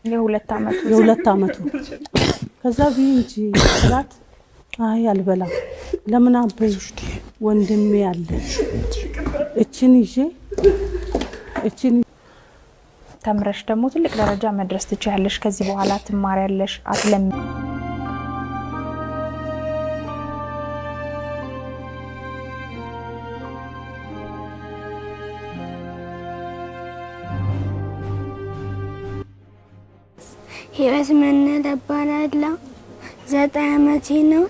የሁለት አመቱ ከዛ ቢንጂ ራት አይ አልበላም ለምን አበይ ወንድሜ ያለ እቺን ይዤ እቺን ተምረሽ ደግሞ ትልቅ ደረጃ መድረስ ትችያለሽ ከዚህ በኋላ ትማሪያለሽ አትለም ህይወት መነደባላላ 9 አመቴ ነው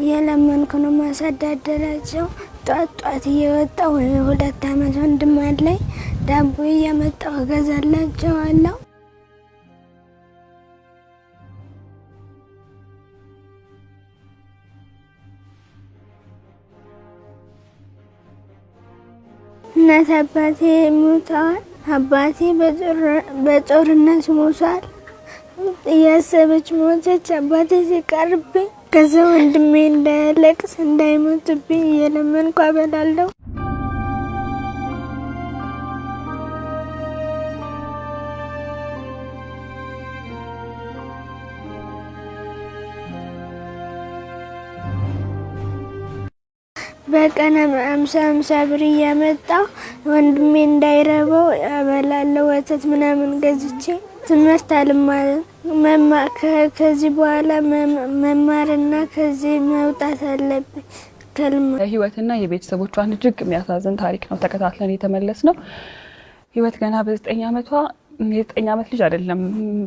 የለመንኩ ነው ማሳደደራቸው ጧት እየወጣው 2 አመት ወንድም አለኝ ዳቦ እያመጣው ገዛላቸዋለሁ እናት አባቴ ሞተዋል አባቴ በጦርነት ሞቷል ያሰበች ሞተች አባቴ ሲቀርብኝ ከዛ ወንድሜ እንዳያለቅስ እንዳይሞትብኝ እየለመንኩ አበላለሁ በቀን 50 ብር እያመጣሁ ወንድሜ እንዳይረበው አበላለሁ ወተት ምናምን ገዝቼ ትምህርት አልማር ከዚህ በኋላ መማርና ከዚህ መውጣት አለብኝ ህይወትና የቤተሰቦቿን እጅግ የሚያሳዝን ታሪክ ነው ተከታትለን የተመለስነው ህይወት ገና በ9 አመቷ የ9 አመት ልጅ አይደለም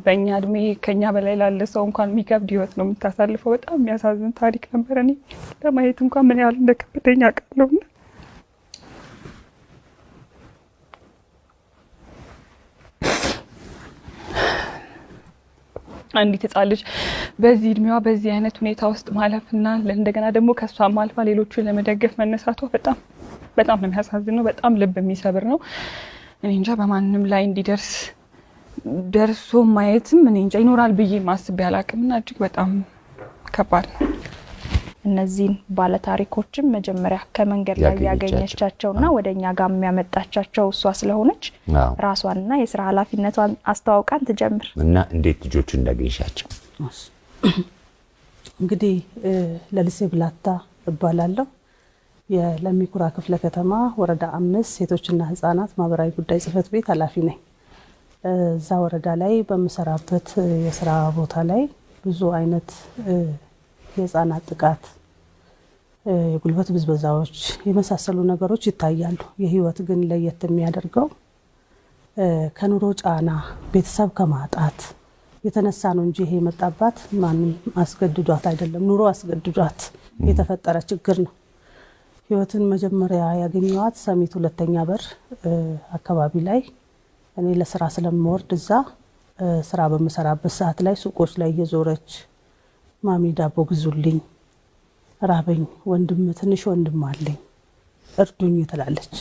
በእኛ እድሜ ከኛ በላይ ላለ ሰው እንኳን የሚከብድ ህይወት ነው የምታሳልፈው በጣም የሚያሳዝን ታሪክ ነበር እኔ ለማየት እንኳን ምን ያህል እንደከበደኝ አውቃለሁና አንዲት ህፃን ልጅ በዚህ እድሜዋ በዚህ አይነት ሁኔታ ውስጥ ማለፍና እንደገና ደግሞ ከሷም አልፋ ሌሎችን ለመደገፍ መነሳቷ በጣም ነው የሚያሳዝነው በጣም ልብ የሚሰብር ነው እኔ እንጃ በማንንም ላይ እንዲደርስ ደርሶ ማየትም እኔ እንጃ ይኖራል ብዬ ማስብ ያላቅምና እጅግ በጣም ከባድ ነው እነዚህን ባለ ታሪኮችም መጀመሪያ ከመንገድ ላይ ያገኘቻቸውና ወደኛ ጋር የሚያመጣቻቸው እሷ ስለሆነች ራሷንና የሥራ ኃላፊነቷን አስተዋውቃን ትጀምር እና እንዴት ልጆቹ እንዳገኘሻቸው እንግዲህ ለልሴ ብላታ እባላለሁ የለሚኩራ ክፍለ ከተማ ወረዳ 5 ሴቶችና ህፃናት ማህበራዊ ጉዳይ ጽህፈት ቤት ኃላፊ ነኝ እዛ ወረዳ ላይ በመሰራበት የሥራ ቦታ ላይ ብዙ አይነት የህፃናት ጥቃት የጉልበት ብዝበዛዎች የመሳሰሉ ነገሮች ይታያሉ የህይወት ግን ለየት የሚያደርገው ከኑሮ ጫና ቤተሰብ ከማጣት የተነሳ ነው እንጂ ይሄ መጣባት ማንም አስገድዷት አይደለም ኑሮ አስገድዷት የተፈጠረ ችግር ነው ህይወትን መጀመሪያ ያገኘዋት ሰሚት ሁለተኛ በር አካባቢ ላይ እኔ ለስራ ስለምወርድ እዛ ስራ በመሰራበት ሰዓት ላይ ሱቆች ላይ እየዞረች ማሚ ዳቦ ግዙልኝ ራበኝ ወንድም ትንሽ ወንድም አለኝ እርዱኝ ትላለች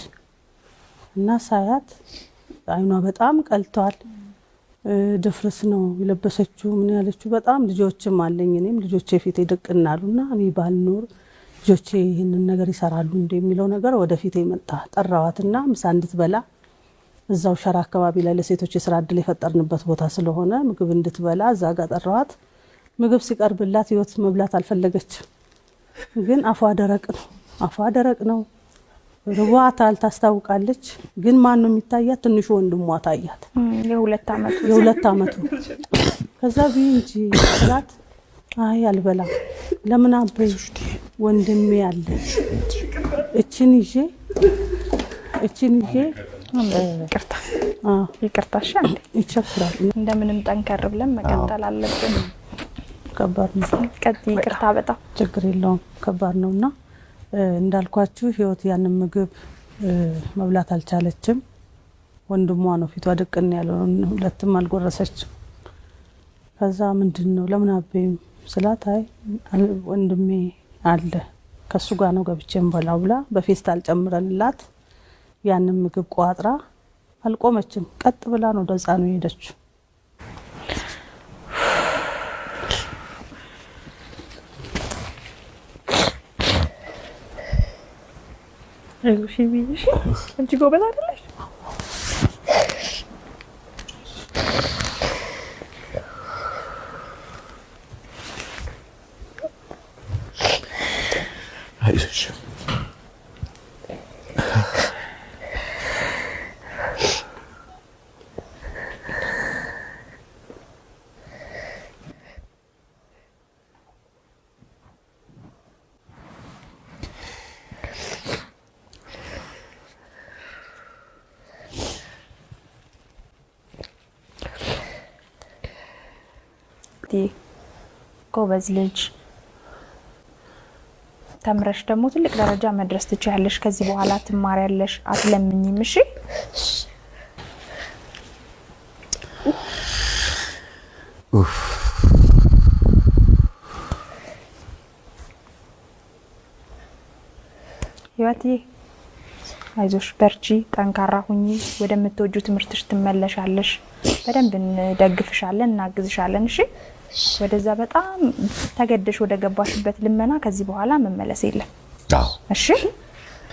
እና ሳያት አይኗ በጣም ቀልቷል ድፍርስ ነው የለበሰችው ምን ያለችው በጣም ልጆችም አለኝ እኔም ልጆቼ ፊት ይደቅናሉና እኔ ባልኖር ልጆቼ ይሄንን ነገር ይሰራሉ እንደሚለው ነገር ወደፊት ይመጣ ጠራዋትና ምሳ እንድትበላ እዛው ሸራ አካባቢ ላይ ለሴቶች የሥራ ዕድል የፈጠርንበት ቦታ ስለሆነ ምግብ እንድትበላ እዛ ጋር ጠራዋት ምግብ ሲቀርብላት ህይወት መብላት አልፈለገች ግን አፏ ደረቅ ነው ርዋታል ታስታውቃለች ግን ማን ነው የሚታያት ትንሹ ወንድሟ ታያት የሁለት አመቱ ከዛ ቢንጂ ራት አይ አልበላም ለምን አበይ ወንድሜ ያለ እቺን ይዤ ይቅርታሽ አንዴ ይቸግራል እንደምንም ጠንከር ብለን መቀጠል አለብን ከባድ ነው ይቅርታ በጣም ችግር የለውም ከባድ ነውና እንዳልኳችሁ ህይወት ያንን ምግብ መብላት አልቻለችም ወንድሟ ነው ፊቷ ደቅን ያለው ሁለቱም አልጎረሰችም ከዛ ምንድነው ለምን አበይም ስላታይ ወንድሜ አለ ከሱ ጋር ነው ገብቼም በላው ብላ በፌስታል ጨምረንላት ያንን ምግብ ቋጥራ አልቆመችም ቀጥ ብላ ነው ደዛኑ ሄደች አይዞሽ ቢሽ አንቺ ጎበዝ አይደለሽ ህይወትዬ ጎበዝ ልጅ ተምረሽ ደግሞ ትልቅ ደረጃ መድረስ ትችያለሽ። ከዚህ በኋላ ትማሪያለሽ፣ አትለምኝም። እሺ ህይወትዬ አይዞሽ፣ በርቺ፣ ጠንካራ ሁኚ። ወደምትወጁ ትምህርትሽ ትመለሻለሽ። በደንብ እንደግፍሻለን፣ እናግዝሻለን። እሺ ወደዛ በጣም ተገደሽ ወደ ገባሽበት ልመና ከዚህ በኋላ መመለስ የለም። እሺ